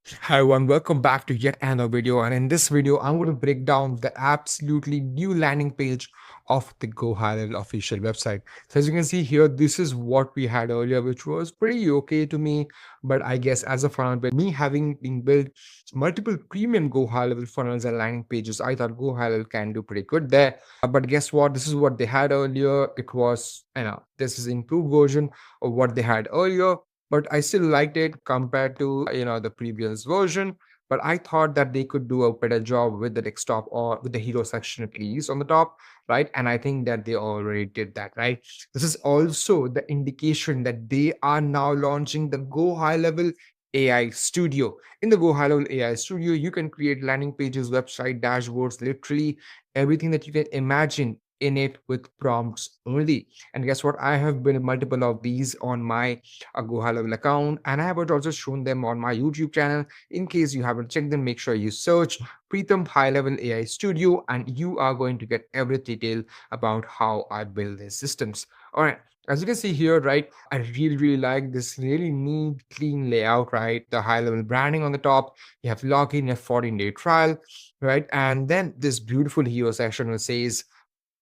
Hi everyone, welcome back to yet another video, and in this video I'm going to break down the absolutely new landing page of the GoHighLevel official website. So as you can see here, this is what we had earlier, which was pretty okay to me, but I guess as a funnel build, me having been built multiple premium GoHighLevel funnels and landing pages, I thought GoHighLevel can do pretty good there. But guess what? This is what they had earlier. It was, this is improved version of what they had earlier, but I still liked it compared to the previous version. But I thought that they could do a better job with the desktop or with the hero section at least on the top, right? And I think that they already did that, right? This is also the indication that they are now launching the Go High Level AI Studio. In the Go High Level AI Studio, you can create landing pages, website, dashboards, literally everything that you can imagine in it with prompts only. And guess what? I have built multiple of these on my a GoHighLevel account, and I have also shown them on my YouTube channel. In case you haven't checked them, make sure you search Pritam High Level AI Studio, and you are going to get every detail about how I build these systems. All right. As you can see here, right, I really like this really neat, clean layout, right? The high level branding on the top, you have login, you have 14-day trial, right? And then this beautiful hero section which says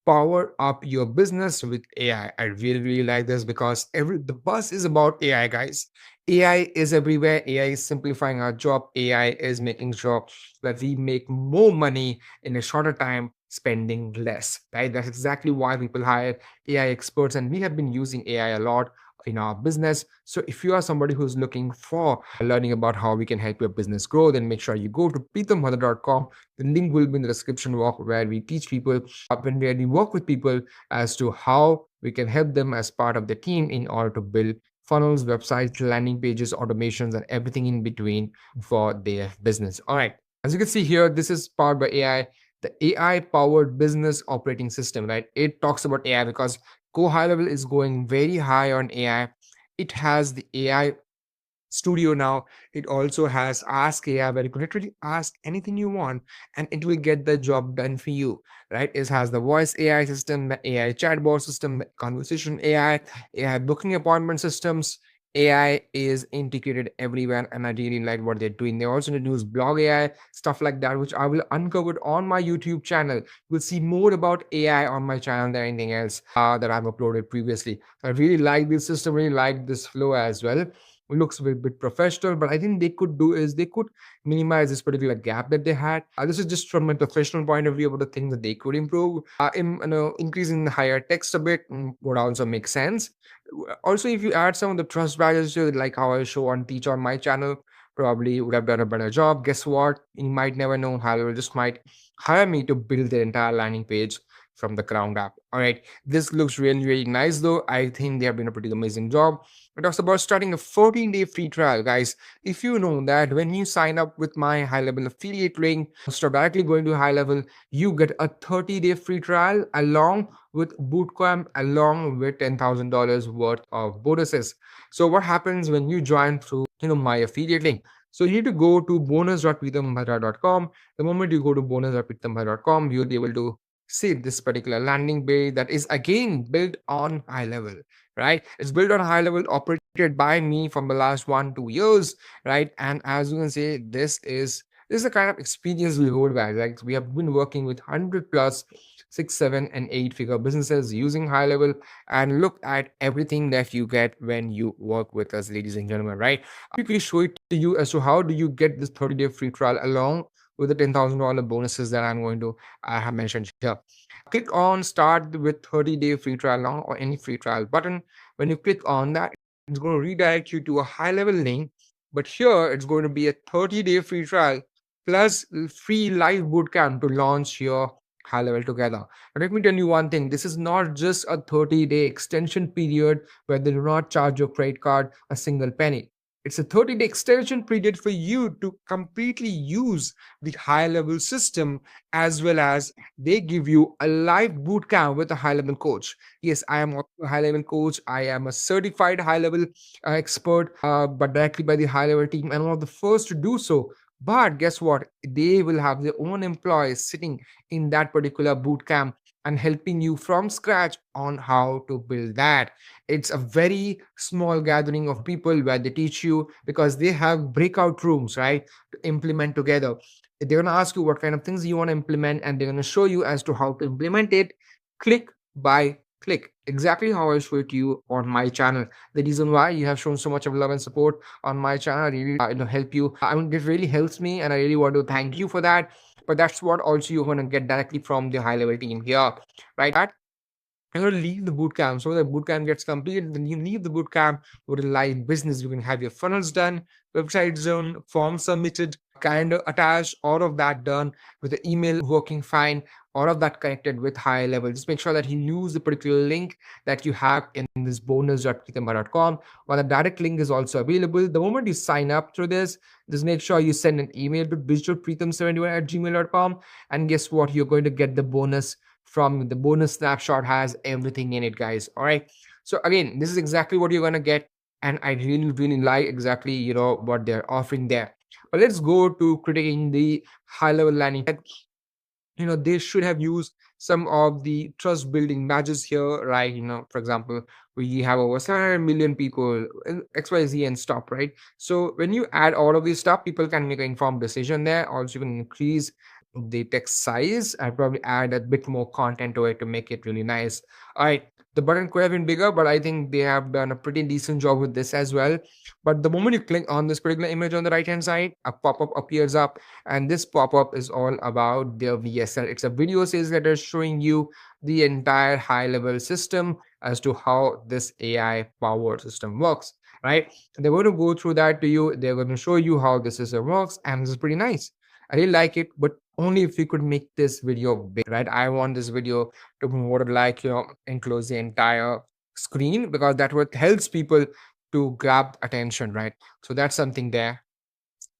power up your business with AI. I really like this because the buzz is about AI, guys. AI is everywhere. AI is simplifying our job. AI is making sure that we make more money in a shorter time, spending less. Right? That's exactly why people hire AI experts, and we have been using AI a lot in our business. So if you are somebody who's looking for learning about how we can help your business grow, then make sure you go to pritam.com. The link will be in the description box where we teach people when we work with people as to how we can help them as part of the team in order to build funnels, websites, landing pages, automations, and everything in between for their business. All right. As you can see here, this is powered by AI, the AI powered business operating system, right? It talks about AI because Go High Level is going very high on AI. It has the AI Studio now. It also has Ask AI, where you can literally ask anything you want and it will get the job done for you, right? It has the voice AI system, the AI chatbot system, the conversation AI, AI booking appointment systems. AI is integrated everywhere, and I really like what they're doing. They also introduce blog AI, stuff like that, which I will uncover on my YouTube channel. You'll see more about AI on my channel than anything else that I've uploaded previously. I really like this system, really like this flow as well. It looks a bit professional, but I think they could do is they could minimize this particular gap that they had. This is just from a professional point of view about the things that they could improve. Increasing the higher text a bit would also make sense. Also, if you add some of the trust values to it, like how I show and teach on my channel, probably would have done a better job. Guess what? You might never know. However, just might hire me to build the entire landing page from the ground up. All right, this looks really nice though. I think they have done a pretty amazing job. It talks about starting a 14-day free trial, guys. If you know that when you sign up with my high level affiliate link, start directly going to high level, you get a 30-day free trial along with Bootcamp, along with $10,000 worth of bonuses. So what happens when you join through my affiliate link? So you need to go to bonus.pritambhadra.com. The moment you go to bonus.pritambhadra.com, you'll be able to see this particular landing page that is again built on high level, right? It's built on high level, operated by me from the last 1-2 years, right? And as you can see, this is the kind of experience we hold back. Like we have been working with 100 plus 6, 7, and 8 figure businesses using high level, and look at everything that you get when you work with us, ladies and gentlemen, right? I'll quickly show it to you as to how do you get this 30-day free trial along with the $10,000 bonuses that I have mentioned here. Click on start with 30-day free trial now or any free trial button. When you click on that, it's going to redirect you to a high level link. But here it's going to be a 30-day free trial plus free live bootcamp to launch your high level together. But let me tell you one thing, this is not just a 30-day extension period where they do not charge your credit card a single penny. It's a 30-day extension period for you to completely use the high level system, as well as they give you a live boot camp with a high level coach. Yes, I am a high level coach. I am a certified high level expert, but directly by the high level team, and one of the first to do so. But guess what? They will have their own employees sitting in that particular boot camp and helping you from scratch on how to build that. It's a very small gathering of people where they teach you, because they have breakout rooms, right, to implement together. They're going to ask you what kind of things you want to implement, and they're going to show you as to how to implement it click by click, exactly how I show it to you on my channel. The reason why you have shown so much of love and support on my channel really help you. I mean, it really helps me, and I really want to thank you for that. But that's what also you're going to get directly from the high level team here, right? You're going to leave the bootcamp. So the bootcamp gets completed, then you leave the bootcamp with a live business. You can have your funnels done, website done, forms submitted, kind of attached, all of that done with the email working fine, all of that connected with high level. Just make sure that you use the particular link that you have in this bonus.pritam.com, while the direct link is also available. The moment you sign up through this, just make sure you send an email to digitalpritam71@gmail.com. And guess what? You're going to get the bonus from the bonus snapshot. Has everything in it, guys. All right. So again, this is exactly what you're going to get. And I really, really like exactly, what they're offering there. But let's go to critiquing the high level landing. They should have used some of the trust building badges here, right? For example, we have over 700 million people in XYZ and stop, right? So when you add all of this stuff, people can make an informed decision there. Also, you can increase the text size and probably add a bit more content to it to make it really nice. All right. The button could have been bigger, but I think they have done a pretty decent job with this as well. But the moment you click on this particular image on the right hand side, a pop-up appears up, and this pop-up is all about their VSL. It's a video sales letter showing you the entire high level system as to how this AI powered system works, right? They're going to go through that to you. They're going to show you how the system works, and this is pretty nice. I really like it, but only if we could make this video big, right? I want this video to be more like, enclose the entire screen, because that what helps people to grab attention, right? So that's something there.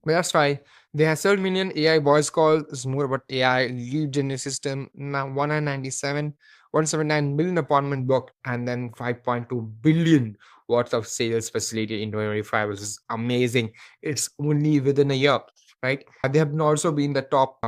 But that's why they have 7 million AI voice calls. It's more about AI lead generation system. Now 179 million appointment booked, and then 5.2 billion worth of sales facility in 2025, which is amazing. It's only within a year, right? They have also been the top,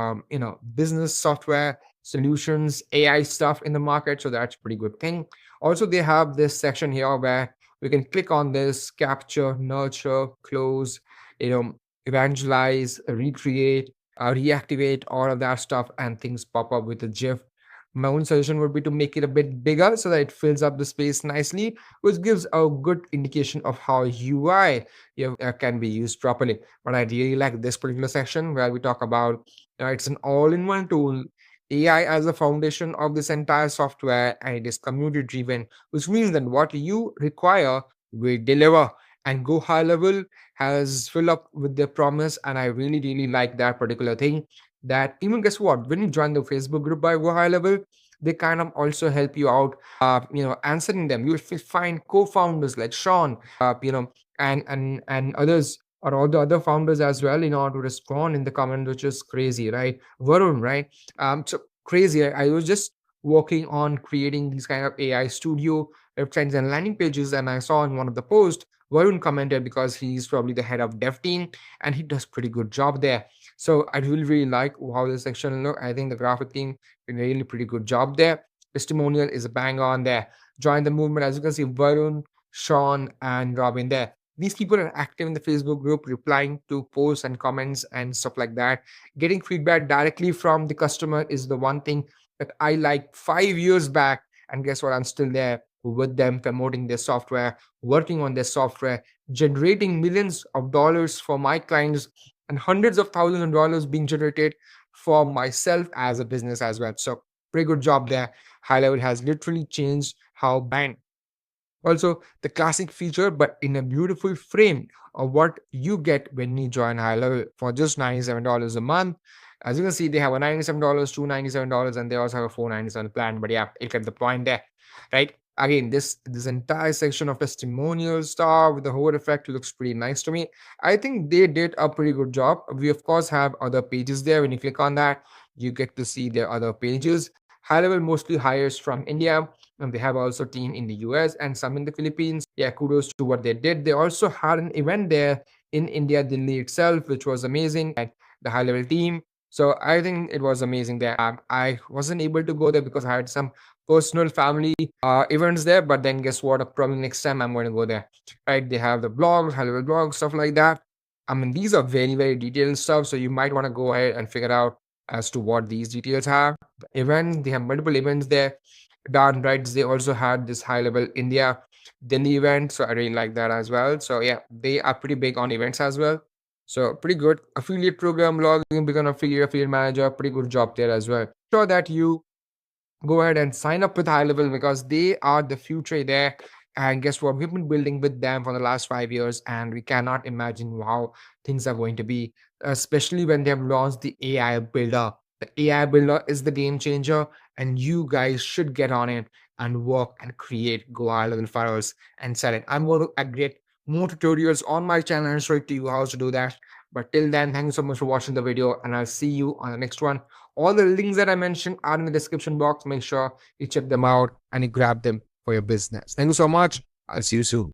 business software solutions, AI stuff in the market. So that's a pretty good thing. Also, they have this section here where we can click on this, capture, nurture, close, you know, evangelize, recreate, reactivate, all of that stuff, and things pop up with a GIF. My own suggestion would be to make it a bit bigger so that it fills up the space nicely, which gives a good indication of how UI can be used properly. But I really like this particular section where we talk about it's an all-in-one tool. AI as a foundation of this entire software, and it is community driven, which means that what you require, we deliver. And Go High Level has filled up with their promise, and I really, really like that particular thing. That even guess what? When you join the Facebook group by Go High Level, they kind of also help you out, answering them. You will find co-founders like Sean, and others, or all the other founders as well, to respond in the comment, which is crazy, right? Varun, right? So crazy. I was just working on creating these kind of AI studio websites and landing pages, and I saw in one of the posts Varun commented, because he's probably the head of dev team, and he does pretty good job there. So I really, really like how this section look. I think the graphic team did a really pretty good job there. Testimonial is a bang on there. Join the movement. As you can see, Varun, Sean, and Robin there. These people are active in the Facebook group, replying to posts and comments and stuff like that. Getting feedback directly from the customer is the one thing that I like 5 years back. And guess what? I'm still there with them, promoting their software, working on their software, generating millions of dollars for my clients, and hundreds of thousands of dollars being generated for myself as a business as well. So pretty good job there. High Level has literally changed how band. Also, the classic feature, but in a beautiful frame of what you get when you join High Level for just $97 a month. As you can see, they have a $97, $297, and they also have a $497 plan. But yeah, you get the point there, right? Again, this entire section of testimonial stuff with the whole effect looks pretty nice to me. I think they did a pretty good job. We of course have other pages there. When you click on that, you get to see their other pages. High Level mostly hires from India, and they have also team in the US and some in the Philippines. Yeah, kudos to what they did. They also had an event there in India, Delhi itself, which was amazing. And the High Level team. So I think it was amazing there. I wasn't able to go there because I had some personal family events there. But then guess what? Probably next time I'm going to go there. Right? They have the blogs, high level blogs, stuff like that. I mean, these are very, very detailed stuff. So you might want to go ahead and figure out as to what these details are. Events, they have multiple events there. Done, right? They also had this high level India Delhi event. So I really like that as well. So yeah, they are pretty big on events as well. So pretty good affiliate program, login, become affiliate manager, pretty good job there as well. Sure that you go ahead and sign up with HighLevel because they are the future there. And guess what? We've been building with them for the last 5 years, and we cannot imagine how things are going to be, especially when they have launched the AI Builder. The AI Builder is the game changer, and you guys should get on it and work and create Go High Level files and sell it. I'm going to create more tutorials on my channel and show it to you how to do that. But till then, thank you so much for watching the video, and I'll see you on the next one. All the links that I mentioned are in the description box. Make sure you check them out and you grab them for your business. Thank you so much. I'll see you soon.